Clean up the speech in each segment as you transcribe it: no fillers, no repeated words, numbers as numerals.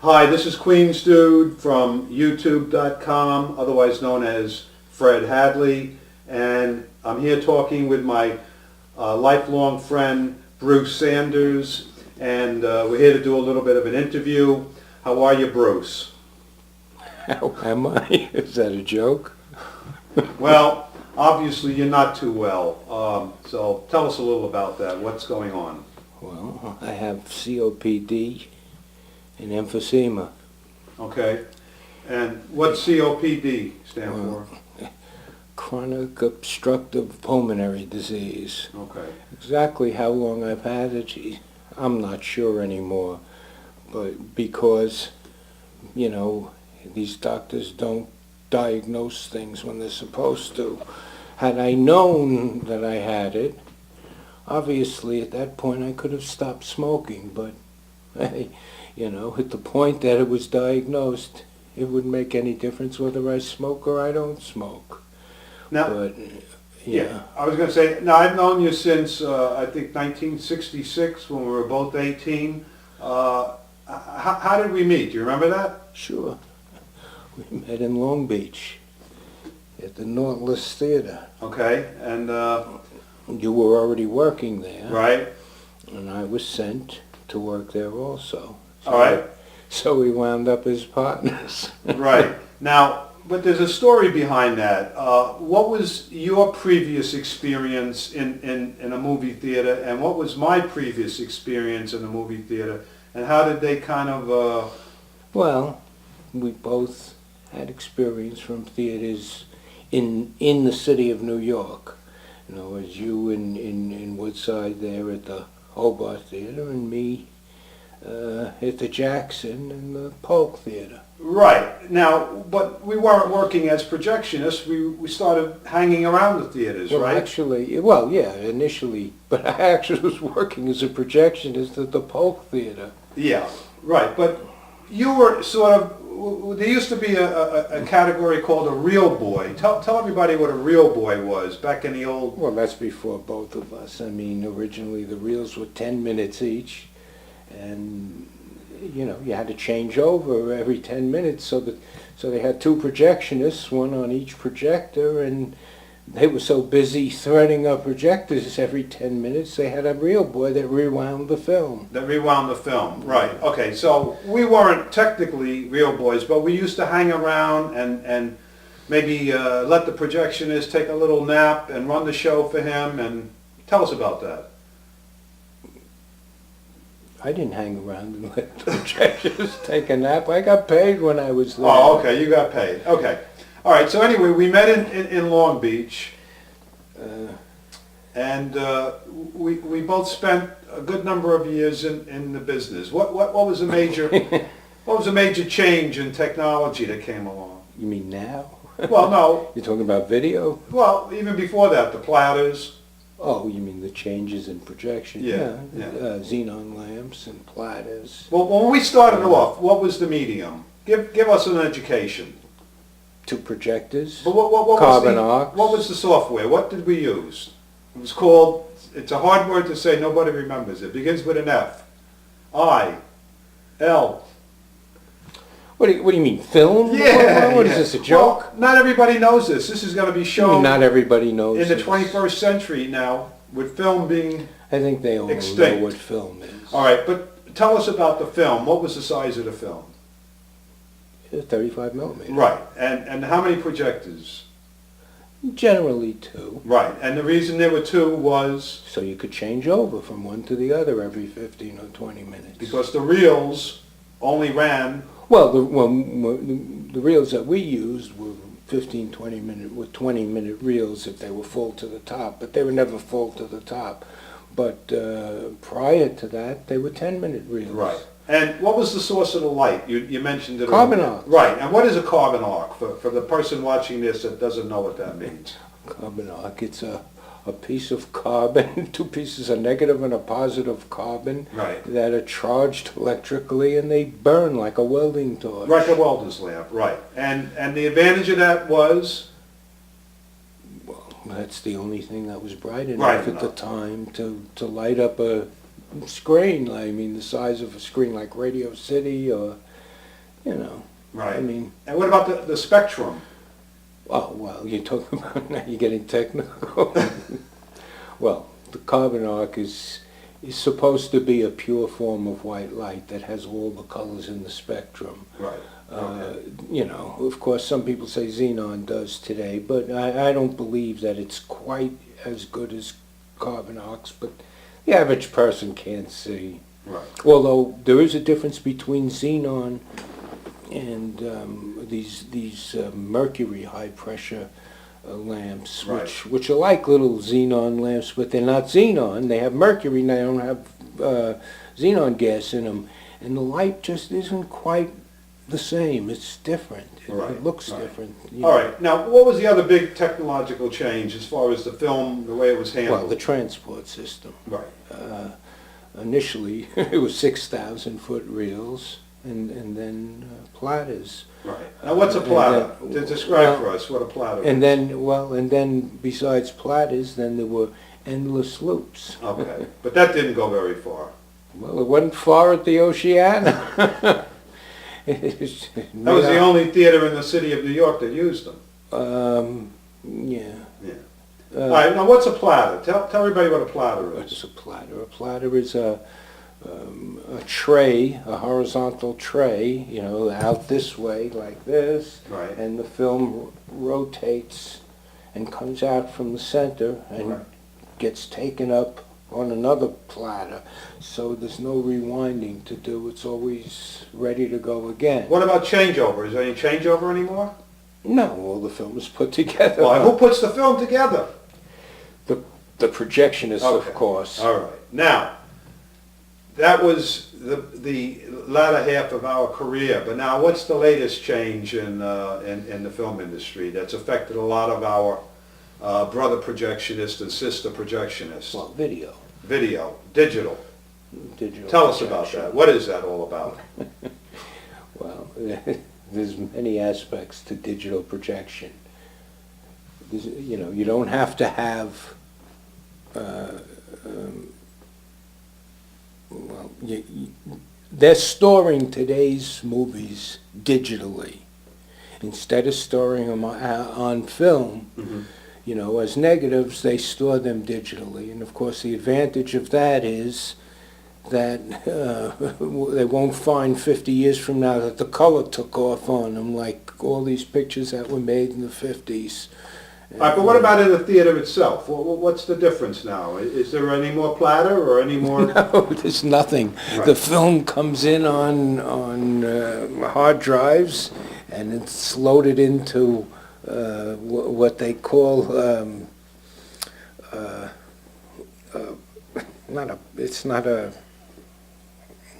Hi, this is Queens Dude from YouTube.com, otherwise known as Fred Hadley, and I'm here talking with my lifelong friend Bruce Sanders, and we're here to do a little bit of an interview. How are you, Bruce? How am I? Is that a joke? Well, obviously you're not too well, so tell us a little about that. What's going on? Well, I have COPD and emphysema. Okay, and what's COPD stand for? Chronic obstructive pulmonary disease. Okay. Exactly how long I've had it, I'm not sure anymore. But because, these doctors don't diagnose things when they're supposed to. Had I known that I had it, obviously at that point I could have stopped smoking, but at the point that it was diagnosed, it wouldn't make any difference whether I smoke or I don't smoke. Now, But, yeah, I was going to say, now I've known you since, I think, 1966, when we were both 18. How did we meet? Do you remember that? Sure. We met in Long Beach at the Nautilus Theater. Okay, and... You were already working there. Right. And I was sent to work there also. All right. So we wound up as partners. Right. Now, but there's a story behind that. What was your previous experience in a movie theater, and what was my previous experience in a movie theater, and how did they kind of... Well, we both had experience from theaters in the city of New York. As you in Woodside there at the Hobart Theater, and me at the Jackson and the Polk Theater. Right. Now, but we weren't working as projectionists. We started hanging around the theaters, Well, right? actually, initially, but I actually was working as a projectionist at the Polk Theater. Yeah, right. But you were sort of... There used to be a category called a reel boy. Tell everybody what a reel boy was back in the old... Well, that's before both of us. I mean, originally the reels were 10 minutes each, and you had to change over every 10 minutes, so they had two projectionists, one on each projector, and they were so busy threading up projectors every 10 minutes, they had a reel boy that rewound the film. Right. Okay, so we weren't technically reel boys, but we used to hang around and maybe let the projectionist take a little nap and run the show for him. And tell us about that. I didn't hang around and let the projectionist take a nap. I got paid when I was there. Oh, okay, you got paid. Okay. All right, so anyway, we met in Long Beach, and we both spent a good number of years in the business. What was the major change in technology that came along? You mean now? Well, no. You're talking about video? Well, even before that, the platters. Oh, you mean the changes in projection? Yeah. Xenon lamps and platters. Well, when we started off, what was the medium? Give us an education. Two projectors, But what carbon was arcs. What was the software? What did we use? It was called, it's a hard word to say, nobody remembers it. Begins with an F. I. L. What do you mean, film? Yeah. What is this, a joke? Well, not everybody knows this. This is going to be shown Not everybody knows in the this. 21st century now, with film being I think they all extinct. know what film is. All right, but tell us about the film. What was the size of the film? 35 millimeter. Right, and how many projectors? Generally two. Right, and the reason there were two was... So you could change over from one to the other every 15 or 20 minutes. Because the reels only ran... Well, the reels that we used were 15, 20 minute, with 20-minute reels if they were full to the top, but they were never full to the top. But prior to that, they were 10-minute reels. Right. And what was the source of the light? You mentioned it. Carbon arc. Right. And what is a carbon arc for the person watching this that doesn't know what that means? Carbon arc, it's a piece of carbon, two pieces, a negative and a positive carbon, Right. that are charged electrically and they burn like a welding torch. Like a welder's lamp, right. And the advantage of that was? Well, that's the only thing that was bright enough Bright at enough. the time to light up a screen. I mean, the size of a screen like Radio City or you know. Right. I mean, And what about the spectrum? oh, well, you're talking about, now you're getting technical. Well, the carbon arc is supposed to be a pure form of white light that has all the colors in the spectrum. Right. Okay. You know, of course, some people say xenon does today, but I don't believe that it's quite as good as carbon arcs, but the average person can't see. Right. Although there is a difference between xenon and these mercury high pressure lamps, Right. which are like little xenon lamps, but they're not xenon. They have mercury and they don't have xenon gas in them, and the light just isn't quite the same. It's different. Right, It looks right. different. All right. Now, what was the other big technological change as far as the film, the way it was handled? Well, the transport system. Right. Initially, it was 6,000-foot reels, and then platters. Right. Now, what's a platter? Describe for us what a platter And is. then besides platters, then there were endless loops. Okay. But that didn't go very far. Well, it wasn't far at the Oceana. That was the only theater in the city of New York that used them. Yeah. Yeah. All right. Now, what's a platter? Tell everybody what a platter What's is. a platter? A platter is a tray, a horizontal tray, you know, out this way like this, Right. and the film rotates and comes out from the center and Right. gets taken up on another platter. So there's no rewinding to do. It's always ready to go again. What about changeover? Is there any changeover anymore? No, all the film is put together. Well, who puts the film together? The projectionist, Okay. of course. All right. Now, that was the latter half of our career. But now, what's the latest change in the film industry that's affected a lot of our brother projectionists and sister projectionists? Well, video. Video, digital. Digital Tell us about projection. that. What is that all about? Well, there's many aspects to digital projection. You know, you don't have to have, they're storing today's movies digitally. Instead of storing them on film, Mhm. you know, as negatives, they store them digitally. And of course, the advantage of that is that they won't find 50 years from now that the color took off on them, like all these pictures that were made in the 50s. All right, but what about in the theater itself? What's the difference now? Is there any more platter or any more? No, there's nothing. Right. The film comes in on hard drives, and it's loaded into what they call it's not a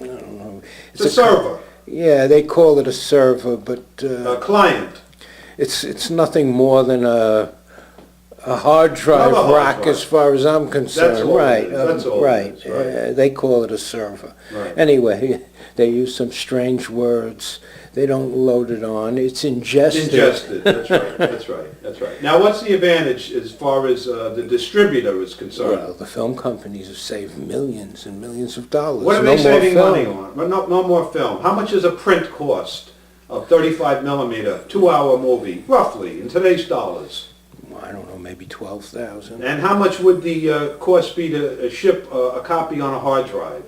I don't know. It's a server, Yeah, they call it a server, but a client. it's nothing more than a hard drive Another hard rack, drive. as far as I'm concerned. That's all it Right, is. That's all it right. is, right. They call it a server. Right. Anyway, they use some strange words. They don't load it on. It's ingested. Ingested, that's right, that's right, that's right. Now, what's the advantage as far as the distributor is Well, concerned? the film companies have saved millions and millions of dollars. What are No they more saving film. money on? Well, no more film. How much does a print cost? A 35 millimeter, 2-hour movie, roughly, in today's dollars? I don't know, maybe 12,000. And how much would the cost be to ship a copy on a hard drive?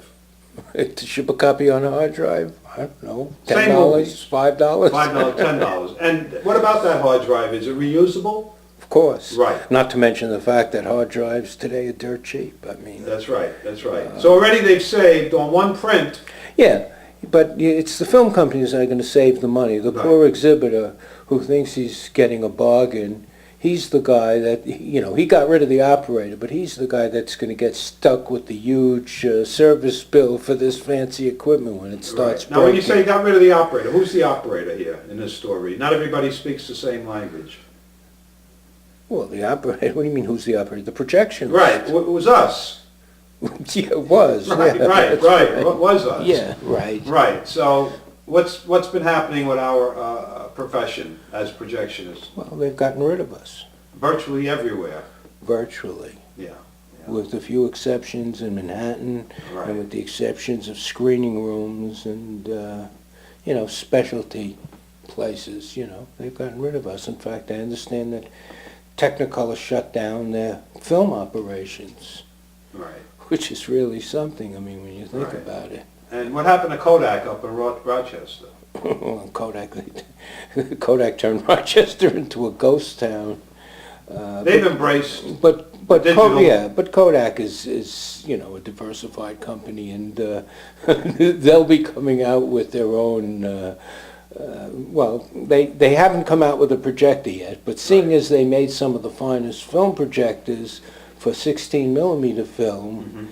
To ship a copy on a hard drive, I don't know, Same $10, movies. $5? $5, $10. And what about that hard drive? Is it reusable? Of course. Right. Not to mention the fact that hard drives today are dirt cheap. I mean, That's right, that's right. So already they've saved on one print. yeah, but it's the film companies that are going to save the money. The Right. poor exhibitor who thinks he's getting a bargain, he's the guy that, you know, he got rid of the operator, but he's the guy that's going to get stuck with the huge service bill for this fancy equipment when it starts Right. Now, when you breaking. say you got rid of the operator, who's the operator here in this story? Not everybody speaks the same language. Well, the operator, what do you mean who's the operator? The projection. Right, it was us. Yeah, it was. Right, yeah, right, that's right, what was us? Yeah, right. Right, so what's been happening with our profession as projectionists? Well, they've gotten rid of us, Virtually everywhere, virtually, yeah. with a few exceptions in Manhattan, Right. and with the exceptions of screening rooms and specialty places, they've gotten rid of us. In fact, I understand that Technicolor shut down their film operations, Right. which is really something, I mean, when you think Right. about it. And what happened to Kodak up in Rochester? Well, Kodak turned Rochester into a ghost town. They've embraced But digital. But Kodak is a diversified company, and they'll be coming out with their own. Well, they haven't come out with a projector yet, but seeing Right. as they made some of the finest film projectors for 16 millimeter film,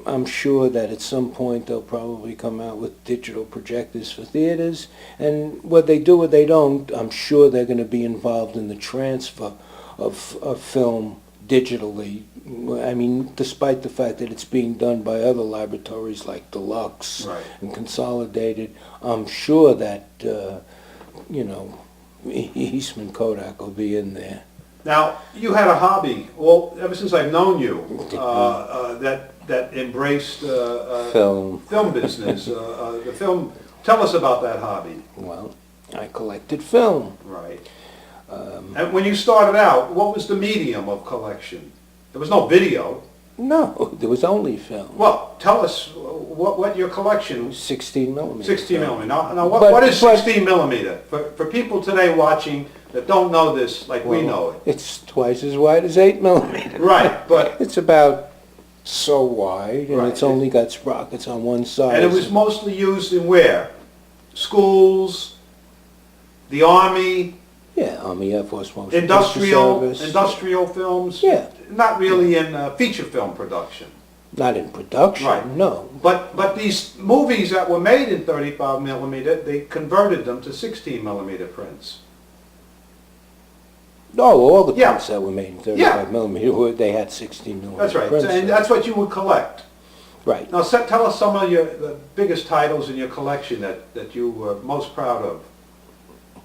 I'm sure that at some point they'll probably come out with digital projectors for theaters, and whether they do or they don't, I'm sure they're going to be involved in the transfer of film digitally. I mean, despite the fact that it's being done by other laboratories like Deluxe Right. and Consolidated, I'm sure that, Eastman Kodak will be in there. Now, you had a hobby, well, ever since I've known you, that embraced Film. film business. The film. Tell us about that hobby. Well, I collected film. Right. And when you started out, what was the medium of collection? There was no video. No, there was only film. Well, tell us what your collection. 16 millimeter. 16 film. millimeter. Now what, But- what is but- 16 millimeter? For people today watching that don't know this like we know it. It's twice as wide as 8 millimeter. Right, but It's about so wide, and Right. it's only got sprockets on one side. and it was mostly used in where? Schools, the Army, Yeah, Army, Air Force, Motion Picture Service. industrial films. Yeah. Not really in feature film production. Not in production, Right. no. But these movies that were made in 35 millimeter, they converted them to 16 millimeter prints. No, all the Yeah. prints that were made in 35 Yeah. millimeter, they had 16 millimeter That's right, prints. and that's what you would collect. Right. Now, tell us some of the biggest titles in your collection that you were most proud of.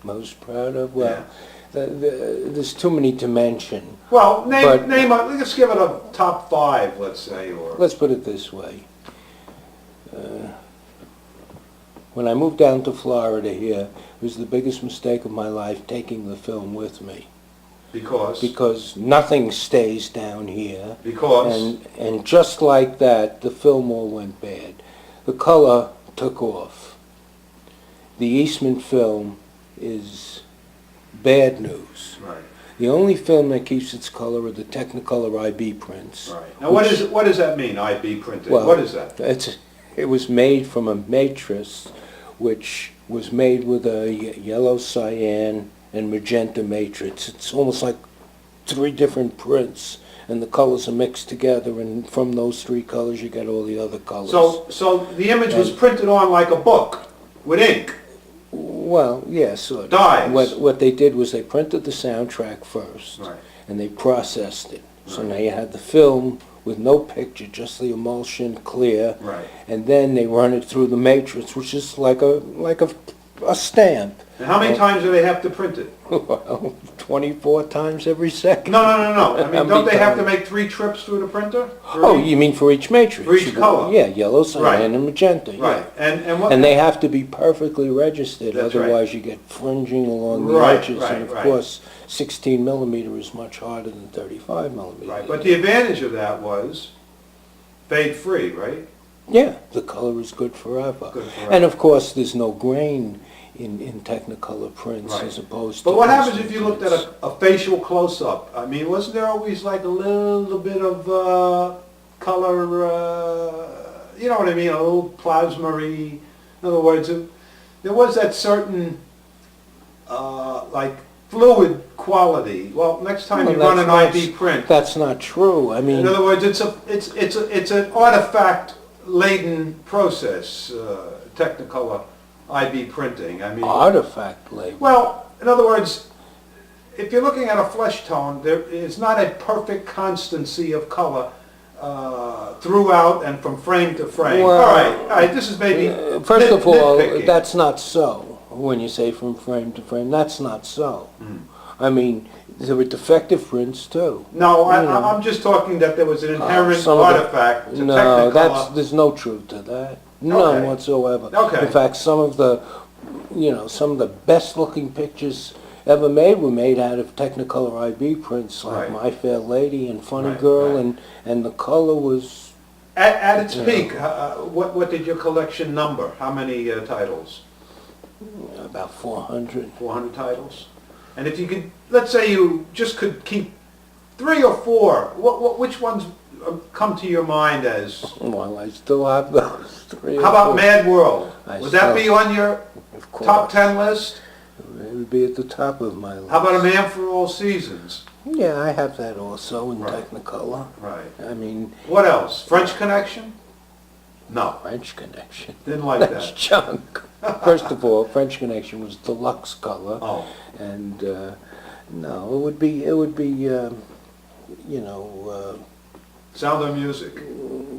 Most proud of? Well, there's too many to mention. Well, But- let's give it a top 5, let's say, or... Let's put it this way. When I moved down to Florida here, it was the biggest mistake of my life taking the film with me. Because nothing stays down here. Because... And just like that, the film all went bad. The color took off. The Eastman film is bad news. Right, The only film that keeps its color are the Technicolor IB prints. right. Now, what does that mean, IB printed? Well, What is that? It was made from a matrix, which was made with a yellow, cyan, and magenta matrix. It's almost like 3 different prints, and the colors are mixed together, and from those 3 colors you get all the other colors. So the image was printed on like a book with ink. Well, yeah, sort of. Dyes. What they did was they printed the soundtrack first, Right. and they processed it. So now you had the film with no picture, just the emulsion clear, Right. and then they run it through the matrix, which is like a stamp. And how many times do they have to print it? Well, 24 times every second. No. I How mean, many don't they have to times? make 3 trips through the printer? Oh, you mean for each matrix? For each color? Yeah, yellow, cyan, Right. and magenta. Right. Yeah. And what? And they have to be perfectly registered, That's right. otherwise you get fringing along the Right, edges. right, And of right. course, 16 millimeter is much harder than 35 millimeter. Right. But the advantage of that was fade free, right? Yeah, the color is good forever. Good forever. And of course, there's no grain in Technicolor prints Right. as opposed to... But what happens Eastman if you looked at prints. a facial close-up? I mean, wasn't there always like a little bit of color, you know what I mean, a little plasma-y? In other words, there was that certain, like, fluid quality. Well, next time Well, you run an that's- IB print, That's not true. I mean... in other words, it's an artifact-laden process, Technicolor IB printing. I mean, Artifact label. well, in other words, if you're looking at a flesh tone, there is not a perfect constancy of color throughout and from frame to frame. Well, all right, this is maybe First of all, nitpicking. that's not so. When you say from frame to frame, that's not so. I mean, there were defective prints too. No, you know. I'm just talking that there was an inherent Some of the- artifact to No, Technicolor. there's no truth to that. None Okay. whatsoever. Okay. In fact, some of the best looking pictures ever made were made out of Technicolor IB prints, like Right. My Fair Lady and Funny Right, Girl, right. and the color was At its Yeah. peak, what did your collection number? How many titles? about 400. 400 titles? And if you could, let's say you just could keep 3 or 4, which ones come to your mind as? Well, I still have those three. How or about four. Mad World? I Would that be still- on your Of course. top 10 list? It would be at the top of my list. How about A Man for All Seasons? Yeah, I have that also in Right. Technicolor. Right. I mean, What else? French Connection? No, French Connection. didn't like That's that. junk. First of all, French Connection was deluxe color, Oh, and no, it would be Sound of Music,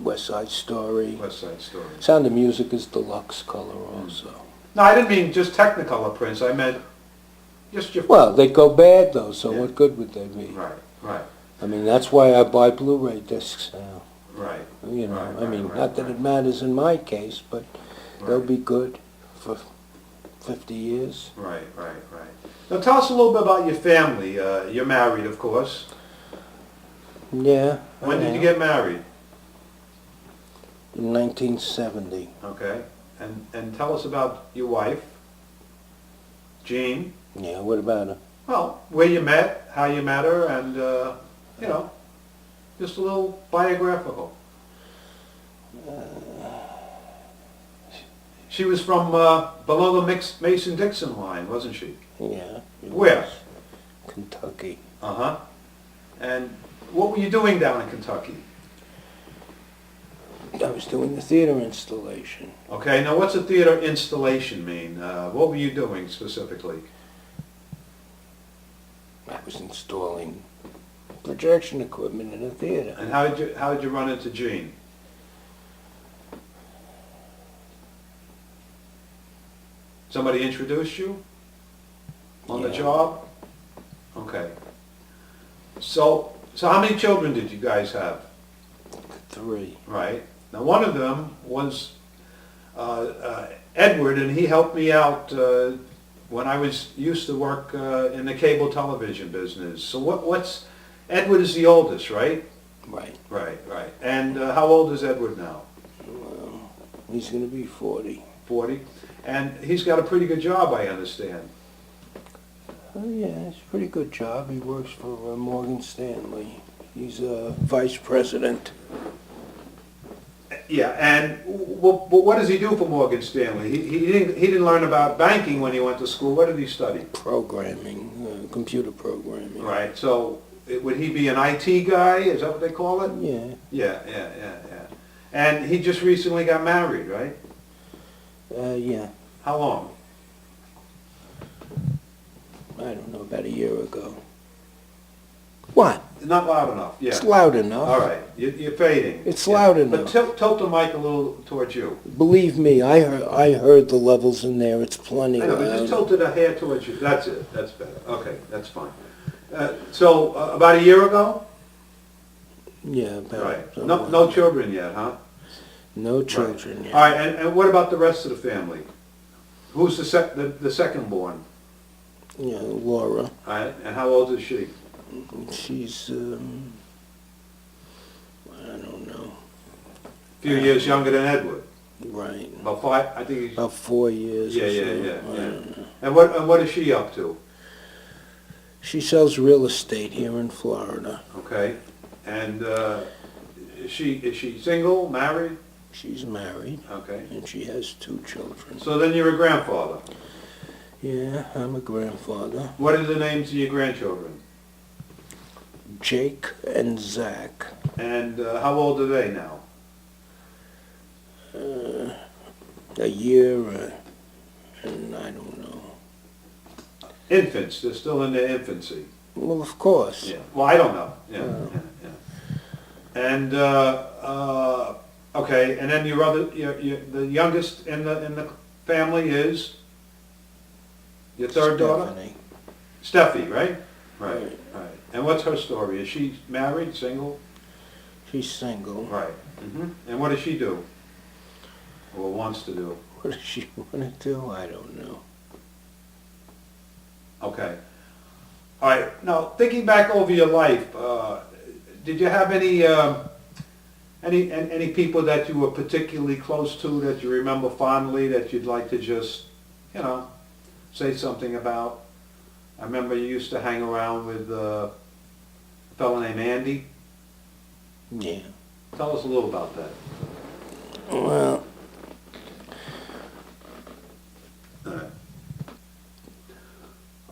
West Side Story. West Side Story. Sound of Music is deluxe color also. No, I didn't mean just Technicolor prints. I meant just your... Well, they'd go bad though, so Yeah. what good would they be? Right, right, I mean, that's why I buy Blu-ray discs now. right. You know, Right, I mean, right, not that right. it matters in my case, but they'll Right. be good for 50 years. Right, right, right. Now tell us a little bit about your family. You're married, of course. Yeah. When I did you am. get married? In 1970. Okay. And tell us about your wife, Jean. Yeah, what about her? Well, where you met, how you met her, and, just a little biographical. She was from below the Mason-Dixon line, wasn't she? Yeah. it Where? was Kentucky. Uh-huh. And what were you doing down in Kentucky? I was doing the theater installation. Okay, now what's a theater installation mean? What were you doing specifically? I was installing projection equipment in a theater. And how did you run into Jean? Somebody introduced you on the Yeah. job? Okay. So how many children did you guys have? 3. Right. Now one of them was Edward, and he helped me out when I used to work in the cable television business. So what's Edward is the oldest, right? Right. Right, right. And how old is Edward now? Well, he's going to be 40. 40. And he's got a pretty good job, I understand. Oh, yeah, it's a pretty good job. He works for Morgan Stanley. He's a vice president. Yeah, and what does he do for Morgan Stanley? He didn't learn about banking when he went to school. What did he study? Programming, computer programming. Right. So would he be an IT guy? Is that what they call it? Yeah. Yeah. And he just recently got married, right? Yeah. How long? I don't know, about a year ago. What? Not loud enough. Yeah. It's loud enough. All right. You're fading. It's loud But enough. tilt the mic a little towards you. Believe me, I heard the levels in there. It's plenty I know, but just loud. tilt it a hair towards you. That's it. That's better. Okay, that's fine. So about a year ago? Yeah, about Right. somewhere. No children yet, huh? No children All yet. right. And what about the rest of the family? Who's the second born? Yeah, Laura. All right. And how old is she? She's, I don't know. A few years younger than Edward. Right. About 5. I think he's. About 4 years Yeah, or yeah, so. yeah, I yeah. don't know. And what is she up to? She sells real estate here in Florida. Okay. And is she single, married? She's married, Okay. and she has 2 children. So then you're a grandfather. Yeah, I'm a grandfather. What are the names of your grandchildren? Jake and Zach. And how old are they now? A year, and I don't know. Infants. They're still in their infancy. Well, of course. Yeah. Well, I don't know. Yeah. Oh. Yeah. And okay. And then your other, the youngest in the family is your third daughter, Stephanie. Steffi, right? Right. Right. And what's her story? Is she married, single? She's single. Right. And what does she do? or wants to do. What does she want to do? I don't know. Okay. All right. Now, thinking back over your life, did you have any people that you were particularly close to that you remember fondly that you'd like to just, say something about? I remember you used to hang around with a fellow named Andy. Yeah. Tell us a little about that. Well,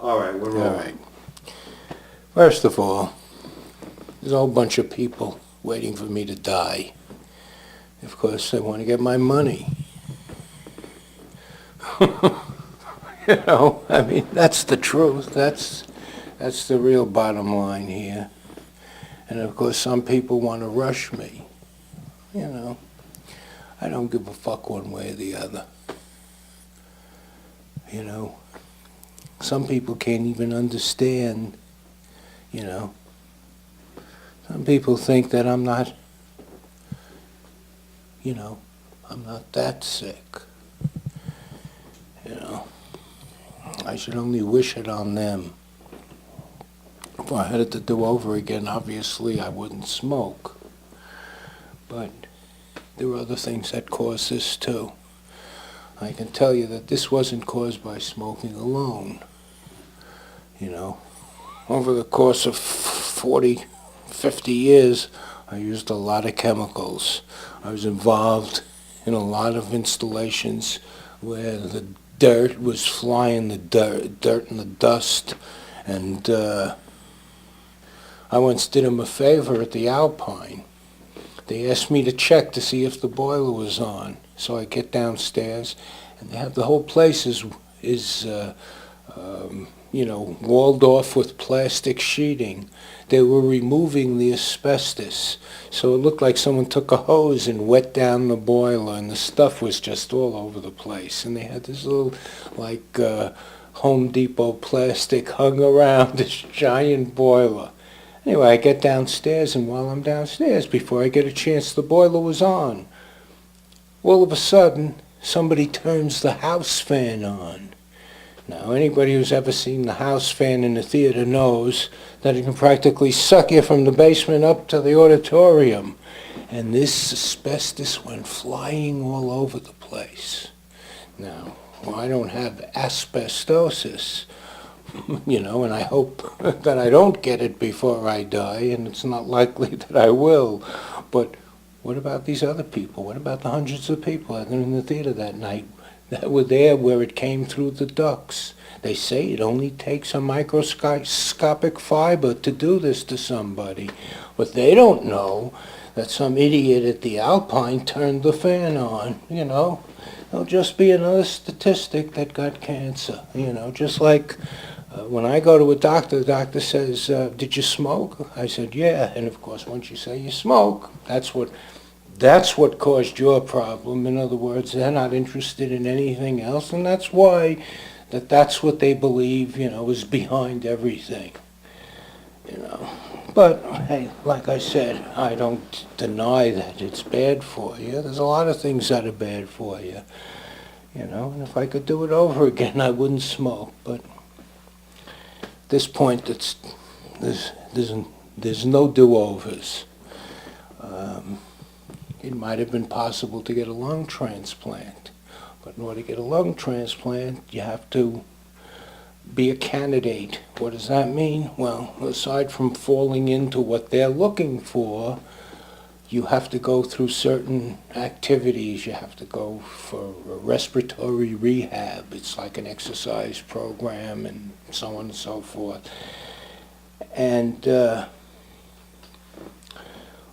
All right, we're rolling. all right. First of all, there's a whole bunch of people waiting for me to die. Of course, they want to get my money. I mean, that's the truth. That's the real bottom line here. And of course, some people want to rush me. I don't give a fuck one way or the other. Some people can't even understand, Some people think that I'm not that sick. I should only wish it on them. If I had it to do over again, obviously I wouldn't smoke. But there were other things that caused this too. I can tell you that this wasn't caused by smoking alone. Over the course of 40, 50 years, I used a lot of chemicals. I was involved in a lot of installations where the dirt was flying, the dirt and the dust. And I once did them a favor at the Alpine. They asked me to check to see if the boiler was on. So I get downstairs, and they have the whole place is walled off with plastic sheeting. They were removing the asbestos, so it looked like someone took a hose and wet down the boiler, and the stuff was just all over the place. And they had this little, Home Depot plastic hung around this giant boiler. Anyway, I get downstairs, and while I'm downstairs, before I get a chance, the boiler was on. All of a sudden, somebody turns the house fan on. Now, anybody who's ever seen the house fan in the theater knows that it can practically suck you from the basement up to the auditorium. And this asbestos went flying all over the place. Now, I don't have asbestosis, and I hope that I don't get it before I die, and it's not likely that I will. But what about these other people? What about the hundreds of people that were in the theater that night that were there where it came through the ducts? They say it only takes a microscopic fiber to do this to somebody. But they don't know that some idiot at the Alpine turned the fan on, It'll just be another statistic that got cancer, just like when I go to a doctor, the doctor says, did you smoke? I said, yeah. And of course, once you say you smoke, that's what caused your problem. In other words, they're not interested in anything else, and that's why that's what they believe, is behind everything, But, hey, like I said, I don't deny that it's bad for you. There's a lot of things that are bad for you, and if I could do it over again, I wouldn't smoke. But at this point, there's no do-overs. It might have been possible to get a lung transplant, but in order to get a lung transplant, you have to be a candidate. What does that mean? Well, aside from falling into what they're looking for, you have to go through certain activities. You have to go for a respiratory rehab. It's like an exercise program and so on and so forth. And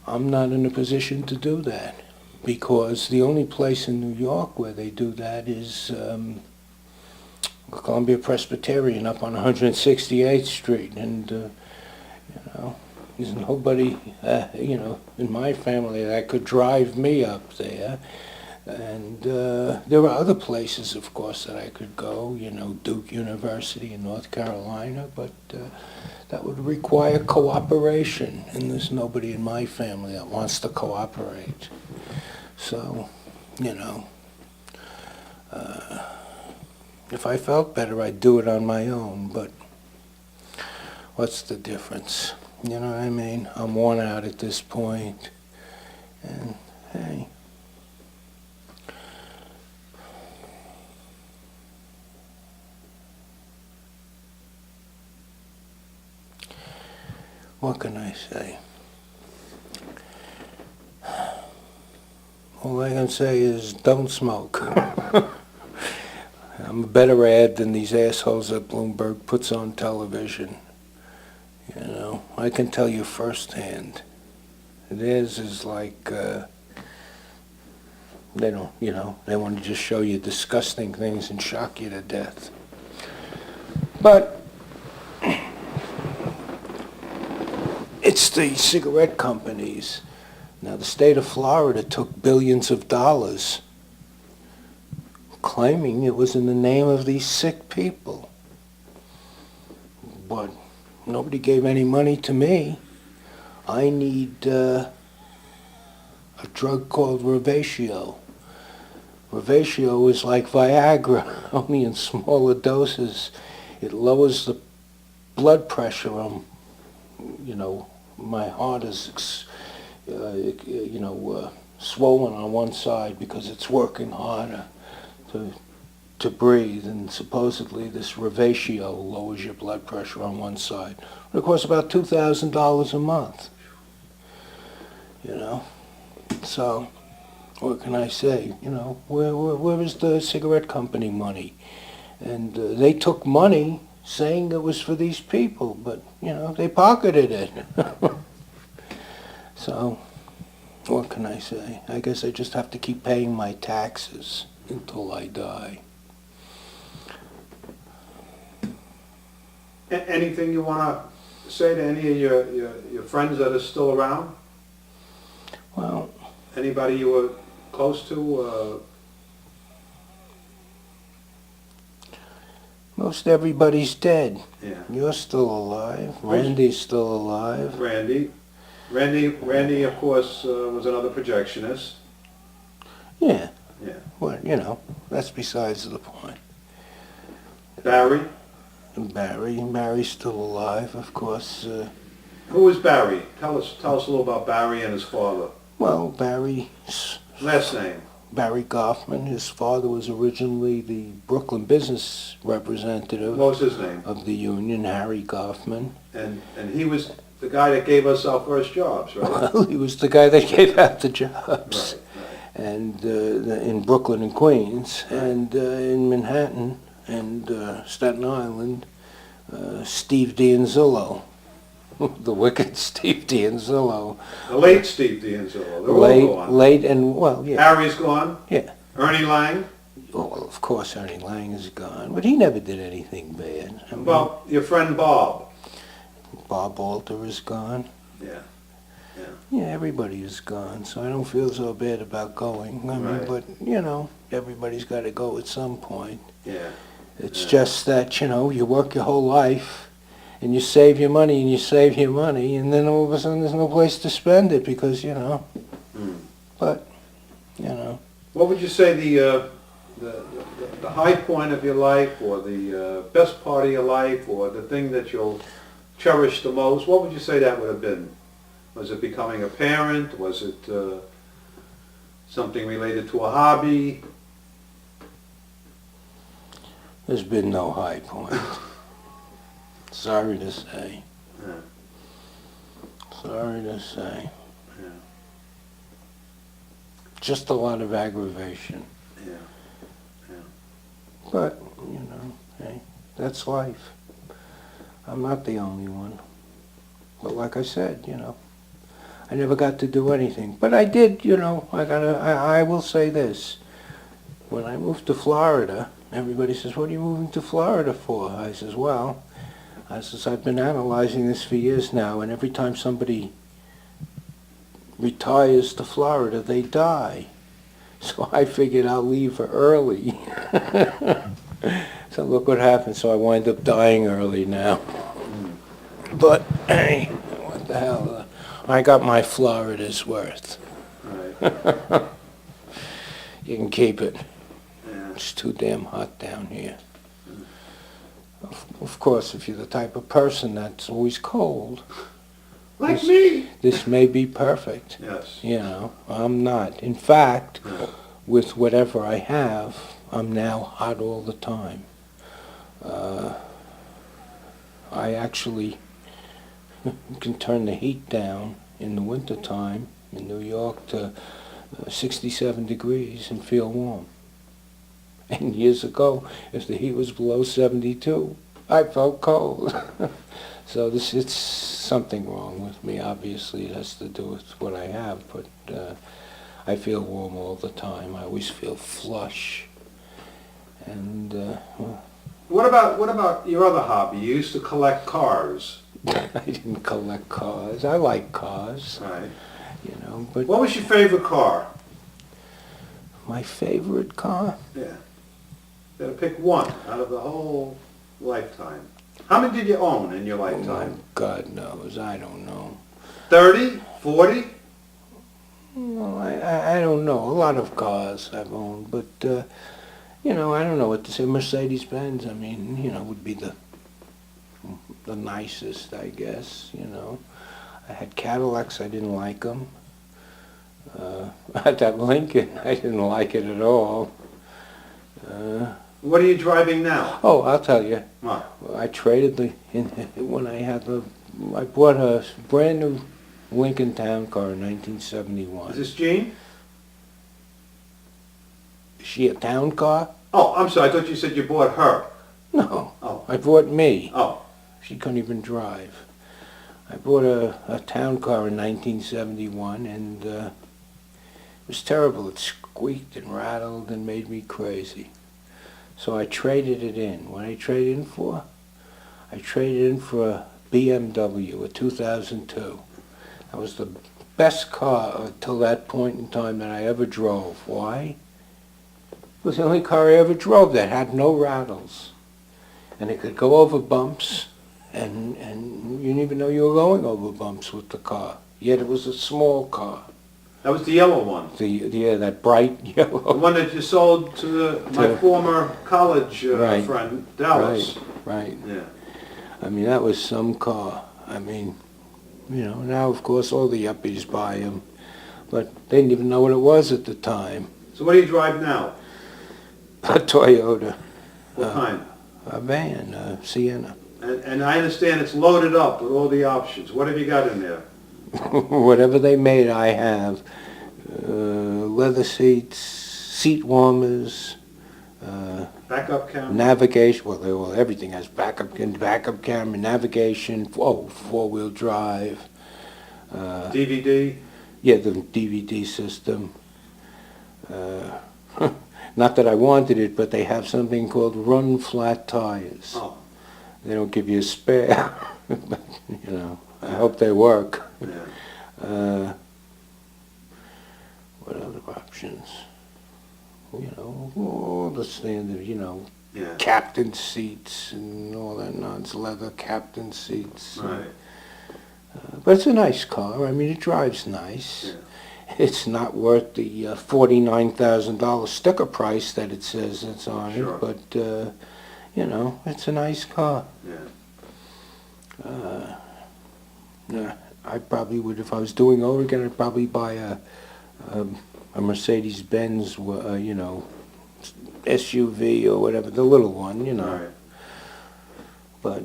I'm not in a position to do that, because the only place in New York where they do that is Columbia Presbyterian up on 168th Street, and there's nobody in my family that could drive me up there. And there are other places, of course, that I could go, Duke University in North Carolina, but that would require cooperation, and there's nobody in my family that wants to cooperate. So, If I felt better, I'd do it on my own, but what's the difference? You know what I mean? I'm worn out at this point, and hey. What can I say? All I can say is don't smoke. I'm a better ad than these assholes that Bloomberg puts on television. You know, I can tell you firsthand. Theirs is like, they don't, you know, they want to just show you disgusting things and shock you to death. But it's the cigarette companies. Now, the state of Florida took billions of dollars, claiming it was in the name of these sick people. But nobody gave any money to me. I need a drug called Revatio. Revatio is like Viagra, only in smaller doses. It lowers the blood pressure on, you know, my heart is, swollen on one side because it's working harder to breathe, and supposedly this Revatio lowers your blood pressure on one side. It costs about $2,000 a month, you know. So, what can I say? You know, where is the cigarette company money? And they took money saying it was for these people, but, you know, they pocketed it. So, what can I say? I guess I just have to keep paying my taxes until I die. Anything you want to say to any of your friends that are still around? Well, anybody you were close to? Most everybody's dead. Yeah. You're still alive. Randy's still alive. Randy, of course, was another projectionist. Yeah. Yeah. Well, you know, that's besides the point. Barry? Barry's still alive, of course. Who was Barry? Tell us a little about Barry and his father. Well, Barry's last name? Barry Goffman. His father was originally the Brooklyn business representative. What was his name? Of the union, Harry Goffman. And he was the guy that gave us our first jobs, right? Well, he was the guy that gave out the jobs. Right. And in Brooklyn and Queens, and in Manhattan and Staten Island, Steve D'Anzillo, the wicked Steve D'Anzillo. The late Steve D'Anzillo. They're all gone. Late and, well, yeah. Harry's gone? Yeah. Ernie Lang? Well, of course Ernie Lang is gone, but he never did anything bad. I mean, well, your friend Bob? Bob Alter is gone. Yeah. Yeah, everybody is gone, so I don't feel so bad about going. I mean, Right. but, you know, everybody's got to go at some point. Yeah. It's just that, you know, you work your whole life, and you save your money, and you save your money, and then all of a sudden there's no place to spend it because, you know. But, you know. What would you say the high point of your life, or the best part of your life, or the thing that you'll cherish the most? What would you say that would have been? Was it becoming a parent? Was it something related to a hobby? There's been no high point. Sorry to say. Yeah. Sorry to say. Yeah. Just a lot of aggravation. Yeah. Yeah. But, you know, hey, that's life. I'm not the only one. But like I said, you know, I never got to do anything. But I did, you know, I will say this. When I moved to Florida, everybody says, what are you moving to Florida for? I says, well, I've been analyzing this for years now, and every time somebody retires to Florida, they die. So I figured I'll leave early. So look what happened. So I wind up dying early now. But, hey, what the hell? I got my Florida's worth. Right. You can keep it. Yeah. It's too damn hot down here. Of course, if you're the type of person that's always cold, Like me. this may be perfect. Yes. You know, I'm not. In fact, Yeah. with whatever I have, I'm now hot all the time. I actually can turn the heat down in the wintertime in New York to 67 degrees and feel warm. And years ago, if the heat was below 72, I felt cold. So it's something wrong with me. Obviously, it has to do with what I have, but I feel warm all the time. I always feel flush. And What about your other hobby? You used to collect cars. I didn't collect cars. I like cars, Right. you know, but What was your favorite car? my favorite car? Yeah. You had to pick one out of the whole lifetime. How many did you own in your lifetime? God knows, I don't know. 30? 40? No, I don't know. A lot of cars I've owned, but, you know, I don't know what to say. Mercedes-Benz, I mean, you know, would be the nicest, I guess, you know. I had Cadillacs, I didn't like them. I had that Lincoln, I didn't like it at all. What are you driving now? Oh, I'll tell you. What? I traded I bought a brand new Lincoln Town Car in 1971. Is this Jean? Is she a town car? Oh, I'm sorry. I thought you said you bought her. No. Oh. I bought me. Oh. She couldn't even drive. I bought a town car in 1971, and it was terrible. It squeaked and rattled and made me crazy. So I traded it in. What I traded in for? I traded in for a BMW, a 2002. That was the best car until that point in time that I ever drove. Why? It was the only car I ever drove that had no rattles. And it could go over bumps, and you didn't even know you were going over bumps with the car. Yet it was a small car. That was the yellow one. That bright yellow. The one that you sold to my former college Right. friend, Dallas. Right. Yeah. I mean, that was some car. I mean, you know, now of course all the yuppies buy them, but they didn't even know what it was at the time. So what do you drive now? A Toyota, What kind? a van, a Sienna. And I understand it's loaded up with all the options. What have you got in there? Whatever they made, I have. Leather seats, seat warmers, Backup camera? navigation. Well, everything has backup camera, navigation. Four-wheel drive. DVD? Yeah, the DVD system. Not that I wanted it, but they have something called run flat tires. Oh, They don't give you a spare, but, you know, I hope they work. yeah. What other options? You know, all the standard, you know, Yeah. captain seats and all that nonsense, leather captain seats. Right. But it's a nice car. I mean, it drives nice. Yeah. It's not worth the $49,000 sticker price that it says it's on Sure. it, but, you know, it's a nice car. Yeah. Yeah, I probably would, if I was doing over again, I'd probably buy a Mercedes-Benz, you know, SUV or whatever, the little one, you know. Right. But,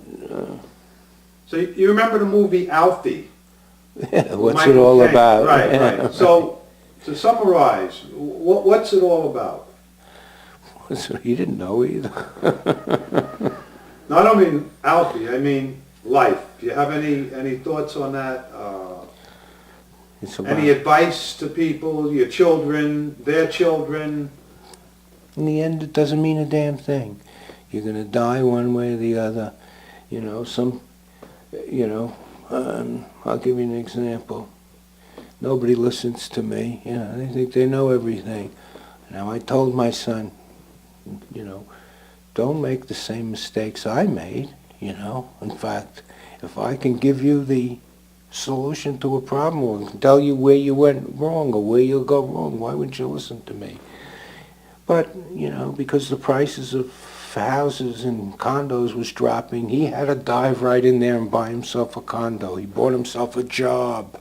So you remember the movie Alfie? what's Michael it all Caine. about? Right, right. So, to summarize, what's it all about? You didn't know either. No, I don't mean Alfie, I mean life. Do you have any thoughts on that? It's about, Any advice to people, your children, their children? in the end, it doesn't mean a damn thing. You're going to die one way or the other. You know, I'll give you an example. Nobody listens to me. You know, they think they know everything. Now, I told my son, you know, don't make the same mistakes I made, you know. In fact, if I can give you the solution to a problem or tell you where you went wrong or where you'll go wrong, why wouldn't you listen to me? But, you know, because the prices of houses and condos was dropping, he had to dive right in there and buy himself a condo. He bought himself a job,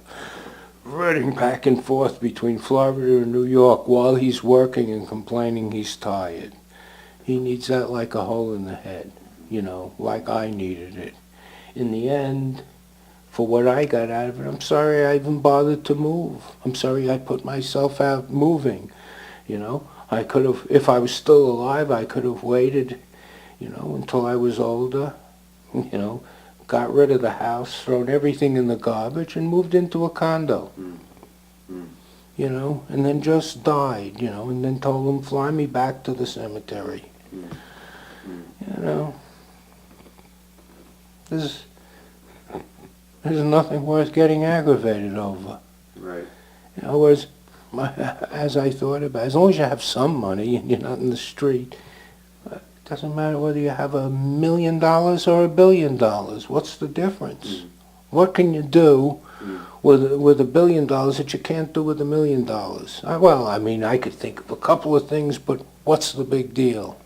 running back and forth between Florida and New York while he's working and complaining he's tired. He needs that like a hole in the head, you know, like I needed it. In the end, for what I got out of it, I'm sorry I even bothered to move. I'm sorry I put myself out moving, you know. I could have, if I was still alive, I could have waited, you know, until I was older, you know, got rid of the house, thrown everything in the garbage, and moved into a condo, you know, and then just died, you know, and then told them, fly me back to the cemetery. You know, there's nothing worth getting aggravated over. Right. In other words, as I thought about it, as long as you have some money and you're not in the street, it doesn't matter whether you have $1 million or $1 billion. What's the difference? What can you do with $1 billion that you can't do with $1 million? Well, I mean, I could think of a couple of things, but what's the big deal?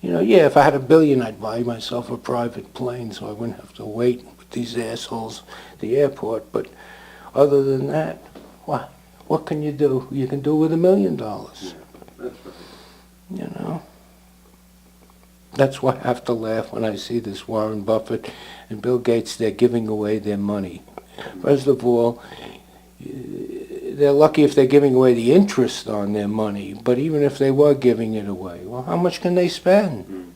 You know, yeah, if I had $1 billion, I'd buy myself a private plane so I wouldn't have to wait with these assholes at the airport. But other than that, what can you do? You can do with $1 million. Yeah, that's right. You know? That's why I have to laugh when I see this Warren Buffett and Bill Gates, they're giving away their money. First of all, they're lucky if they're giving away the interest on their money, but even if they were giving it away, well, how much can they spend?